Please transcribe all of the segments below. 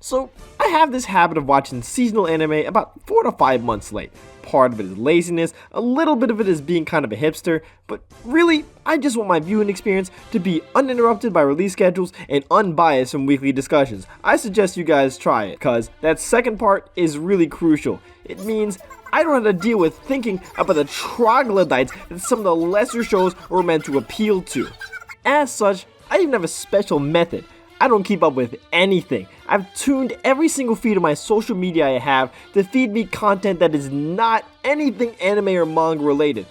So I have this habit of watching seasonal anime about 4 to 5 months late. Part of it is laziness, a little bit of it is being kind of a hipster, but really, I just want my viewing experience to be uninterrupted by release schedules and unbiased from weekly discussions. I suggest you guys try it, cause that second part is really crucial. It means I don't have to deal with thinking about the troglodytes that some of the lesser shows were meant to appeal to. As such, I even have a special method. I don't keep up with anything. I've tuned every single feed of my social media I have to feed me content that is not anything anime or manga related.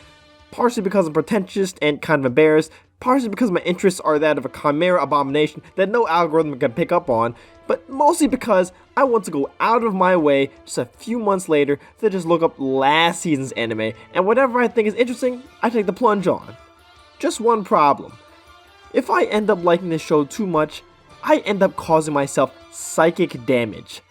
Partially because I'm pretentious and kind of embarrassed, partially because my interests are that of a chimera abomination that no algorithm can pick up on, but mostly because I want to go out of my way just a few months later to just look up last season's anime, and whatever I think is interesting, I take the plunge on. Just one problem. If I end up liking this show too much, I end up causing myself psychic damage.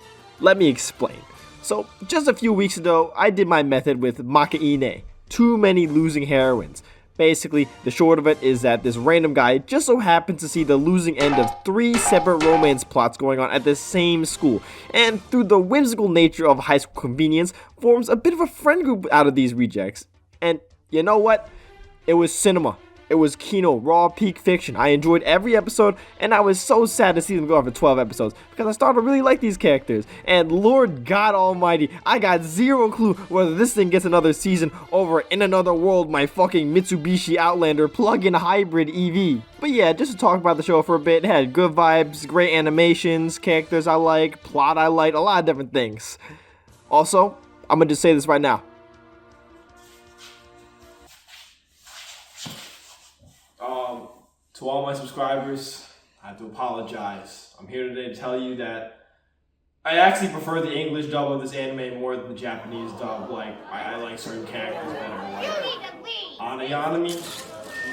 Let me explain. So, just a few weeks ago, I did my method with Makeine, too many losing heroines. Basically, the short of it is that this random guy just so happens to see the losing end of 3 separate romance plots going on at the same school, and through the whimsical nature of high school convenience, forms a bit of a friend group out of these rejects. And you know what? It was cinema. It was Kino, raw peak fiction. I enjoyed every episode, and I was so sad to see them go on for 12 episodes, because I started to really like these characters. And Lord God Almighty, I got zero clue whether this thing gets another season over In Another World, my fucking Mitsubishi Outlander plug-in hybrid EV. But yeah, just to talk about the show for a bit, it had good vibes, great animations, characters I like, plot I like, a lot of different things. Also, I'm gonna just say this right now. To all my subscribers, I have to apologize. I'm here today to tell you that I actually prefer the English dub of this anime more than the Japanese dub. Like, I like certain characters better. Like, Anayanami,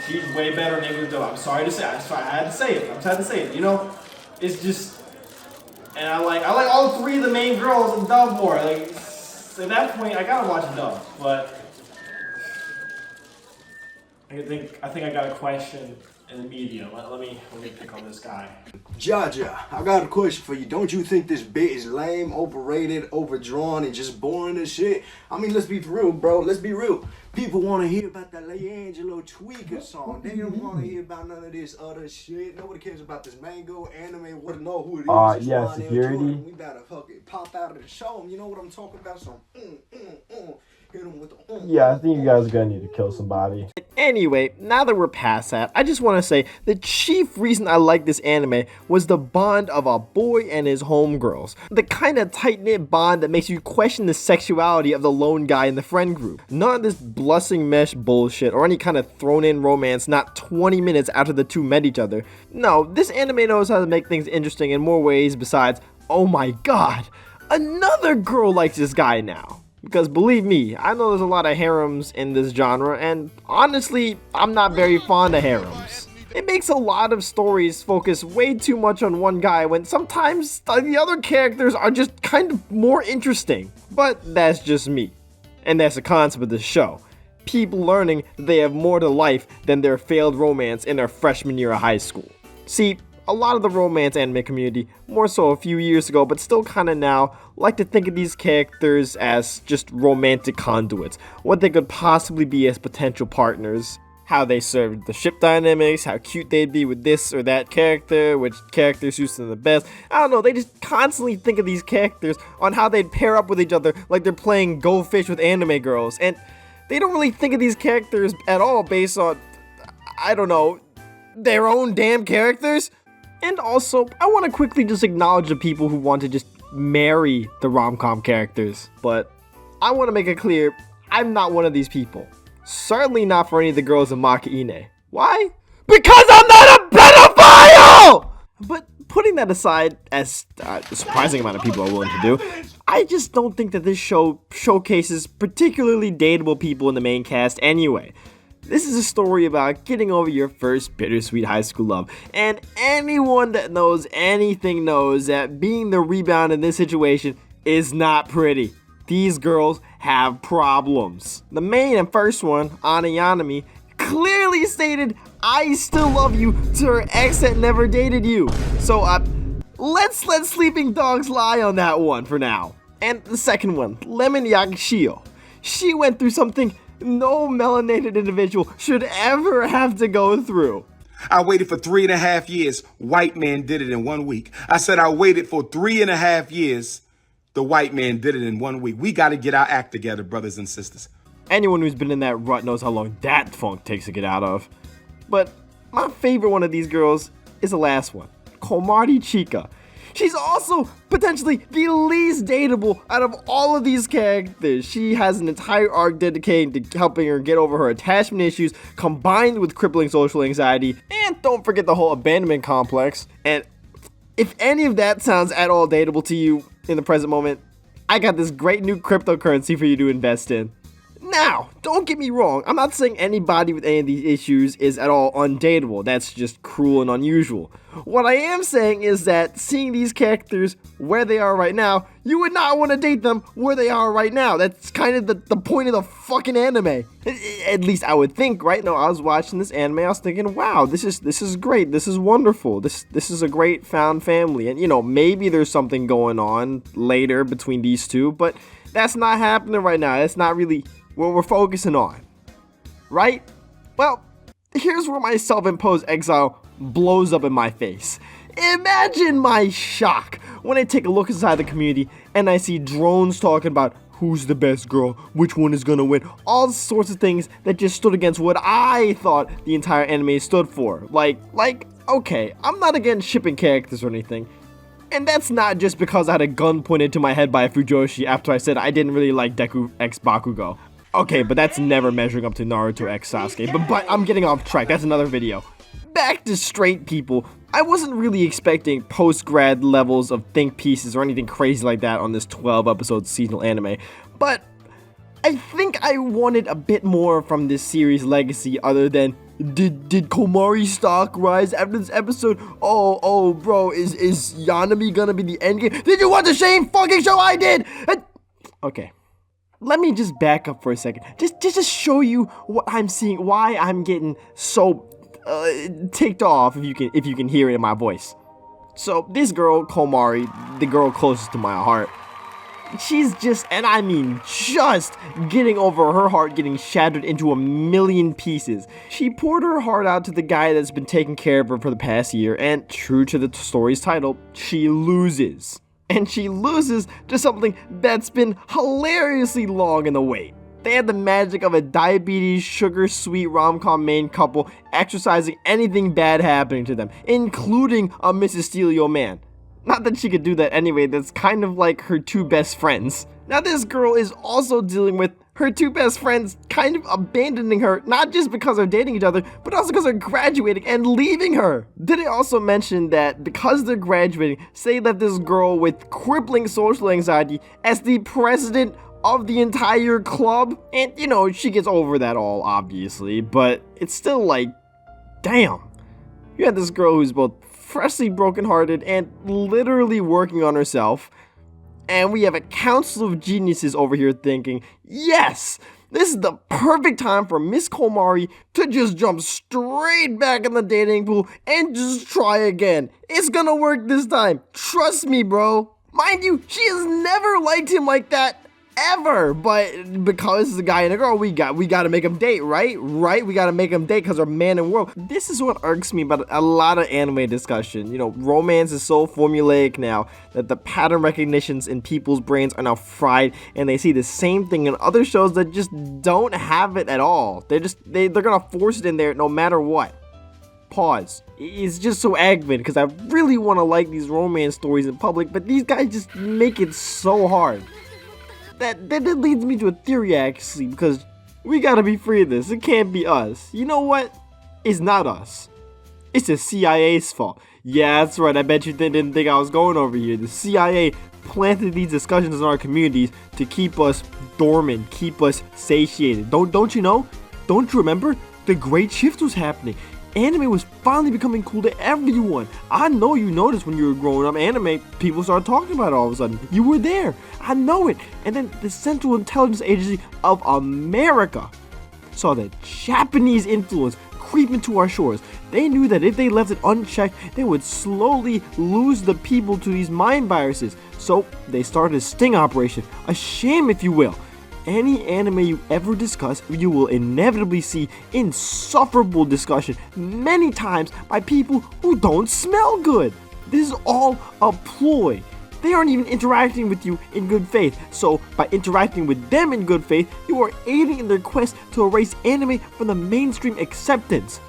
she's way better in English dub. I'm sorry to say, I had to say it. I'm sad to say it. You know, it's just, and I like all 3 of the main girls in dub more. Like, at that point, I gotta watch dub. But I think I got a question in the media. Let me pick on this guy. Jaja, I got a question for you. Don't you think this bit is lame, overrated, overdrawn, and just boring as shit? I mean, let's be real, bro. Let's be real. People want to hear about that Leangelo Tweaker song. They don't want to hear about none of this other shit. Nobody cares about this mango anime. Wouldn't know who it is. Yeah, security. We better fucking pop out of the show. You know what I'm talking about? Some hit him with the Yeah, I think you guys are gonna need to kill somebody. Anyway, now that we're past that, I just want to say the chief reason I like this anime was the bond of a boy and his homegirls. The kind of tight-knit bond that makes you question the sexuality of the lone guy in the friend group. None of this blushing mesh bullshit or any kind of thrown-in romance not 20 minutes after the two met each other. No, this anime knows how to make things interesting in more ways besides, oh my god, another girl likes this guy now. Because believe me, I know there's a lot of harems in this genre, and honestly, I'm not very fond of harems. It makes a lot of stories focus way too much on one guy when sometimes the other characters are just kind of more interesting. But that's just me. And that's the concept of this show. People learning that they have more to life than their failed romance in their freshman year of high school. See, a lot of the romance anime community, more so a few years ago, but still kinda now, like to think of these characters as just romantic conduits, what they could possibly be as potential partners, how they served the ship dynamics, how cute they'd be with this or that character, which character suits them the best. I don't know, they just constantly think of these characters on how they'd pair up with each other like they're playing Go Fish with anime girls, and they don't really think of these characters at all based on, I don't know, their own damn characters. And also, I want to quickly just acknowledge the people who want to just marry the rom-com characters. But I want to make it clear, I'm not one of these people. Certainly not for any of the girls in Makeine. Why? Because I'm not a pedophile! But putting that aside, as a surprising amount of people are willing to do, I just don't think that this show showcases particularly dateable people in the main cast anyway. This is a story about getting over your first bittersweet high school love, and anyone that knows anything knows that being the rebound in this situation is not pretty. These girls have problems. The main and first one, Anayanami, clearly stated, "I still love you" to her ex that never dated you. So, let's let sleeping dogs lie on that one for now. And the second one, Lemon Yakshio. She went through something no melanated individual should ever have to go through. I waited for 3.5 years. White man did it in 1 week. I said I waited for 3.5 years. The white man did it in 1 week. We got to get our act together, brothers and sisters. Anyone who's been in that rut knows how long that funk takes to get out of. But my favorite one of these girls is the last one, Komari Chika. She's also potentially the least dateable out of all of these characters. She has an entire arc dedicated to helping her get over her attachment issues, combined with crippling social anxiety. And don't forget the whole abandonment complex. And if any of that sounds at all dateable to you in the present moment, I got this great new cryptocurrency for you to invest in. Now, don't get me wrong, I'm not saying anybody with any of these issues is at all undateable. That's just cruel and unusual. What I am saying is that seeing these characters where they are right now, you would not want to date them where they are right now. That's kind of the point of the fucking anime. At least I would think, right? No, I was watching this anime, I was thinking, wow, this is great, this is wonderful, this is a great found family. And maybe there's something going on later between these two, but that's not happening right now. That's not really what we're focusing on, right? Well, here's where my self-imposed exile blows up in my face. Imagine my shock when I take a look inside the community and I see drones talking about who's the best girl, which one is gonna win, all sorts of things that just stood against what I thought the entire anime stood for. Like, okay, I'm not against shipping characters or anything. And that's not just because I had a gun pointed to my head by a Fujoshi after I said I didn't really like Deku x Bakugo. Okay, but that's never measuring up to Naruto x Sasuke, but I'm getting off track, that's another video. Back to straight people, I wasn't really expecting post-grad levels of think pieces or anything crazy like that on this 12-episode seasonal anime, but I think I wanted a bit more from this series' legacy other than Did Komari stock rise after this episode? Oh, bro, is Yanami gonna be the endgame? Did you watch the same fucking show I did? Okay, let me just back up for a second. Just to show you what I'm seeing, why I'm getting so ticked off, if you can hear it in my voice. So this girl, Komari, the girl closest to my heart, she's just, and I mean just, getting over her heart getting shattered into a million pieces. She poured her heart out to the guy that's been taking care of her for the past year, and true to the story's title, she loses. And she loses to something that's been hilariously long in the wait. They had the magic of a diabetes, sugar-sweet rom-com main couple exercising anything bad happening to them, including a mysterious man. Not that she could do that anyway, that's kind of like her two best friends. Now this girl is also dealing with her two best friends kind of abandoning her, not just because they're dating each other, but also because they're graduating and leaving her. Did I also mention that because they're graduating, say left this girl with crippling social anxiety as the president of the entire club? And she gets over that all, obviously, but it's still like, damn. You had this girl who's both freshly brokenhearted and literally working on herself, and we have a council of geniuses over here thinking, yes, this is the perfect time for Miss Komari to just jump straight back in the dating pool and just try again. It's gonna work this time. Trust me, bro. Mind you, she has never liked him like that ever, but because it's a guy and a girl, we gotta make them date, right? We gotta make them date because they're man and world. This is what irks me about a lot of anime discussion. Romance is so formulaic now that the pattern recognitions in people's brains are now fried, and they see the same thing in other shows that just don't have it at all. They're gonna force it in there no matter what. Pause. It's just so aggravating because I really want to like these romance stories in public, but these guys just make it so hard. That leads me to a theory, actually, because we gotta be free of this. It can't be us. You know what? It's not us. It's the CIA's fault. Yeah, that's right. I bet you didn't think I was going over here. The CIA planted these discussions in our communities to keep us dormant, keep us satiated. Don't you know? Don't you remember? The great shift was happening. Anime was finally becoming cool to everyone. I know you noticed when you were growing up, anime, people started talking about it all of a sudden. You were there. I know it. And then the Central Intelligence Agency of America saw the Japanese influence creep into our shores. They knew that if they left it unchecked, they would slowly lose the people to these mind viruses. So they started a sting operation, a sham if you will. Any anime you ever discuss, you will inevitably see insufferable discussion many times by people who don't smell good. This is all a ploy. They aren't even interacting with you in good faith. So by interacting with them in good faith, you are aiding in their quest to erase anime from the mainstream acceptance.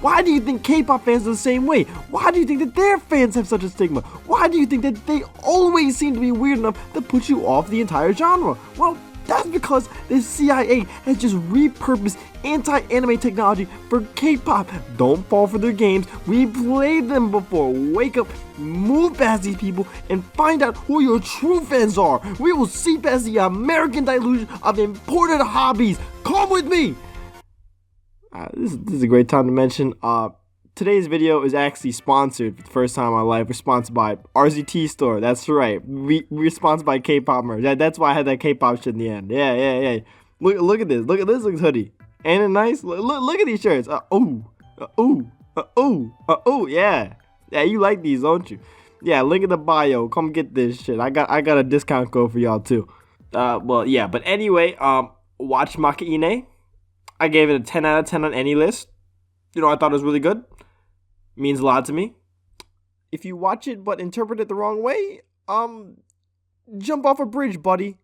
Why do you think K-pop fans are the same way? Why do you think that their fans have such a stigma? Why do you think that they always seem to be weird enough to put you off the entire genre? Well, that's because the CIA has just repurposed anti-anime technology for K-pop. Don't fall for their games. We played them before. Wake up, move past these people, and find out who your true fans are. We will see past the American delusion of imported hobbies. Come with me. This is a great time to mention. Today's video is actually sponsored for the first time in my life. We're sponsored by RZT Store. That's right. We're sponsored by K-pop merch. That's why I had that K-pop shit in the end. Yeah. Look at this. Look at this hoodie. Ain't it nice? Look at these shirts. Yeah. Yeah, you like these, don't you? Yeah, link in the bio. Come get this shit. I got a discount code for y'all too. Well, yeah. But anyway, watch Makeine. I gave it a 10 out of 10 on any list. You know, I thought it was really good. Means a lot to me. If you watch it but interpret it the wrong way, jump off a bridge, buddy.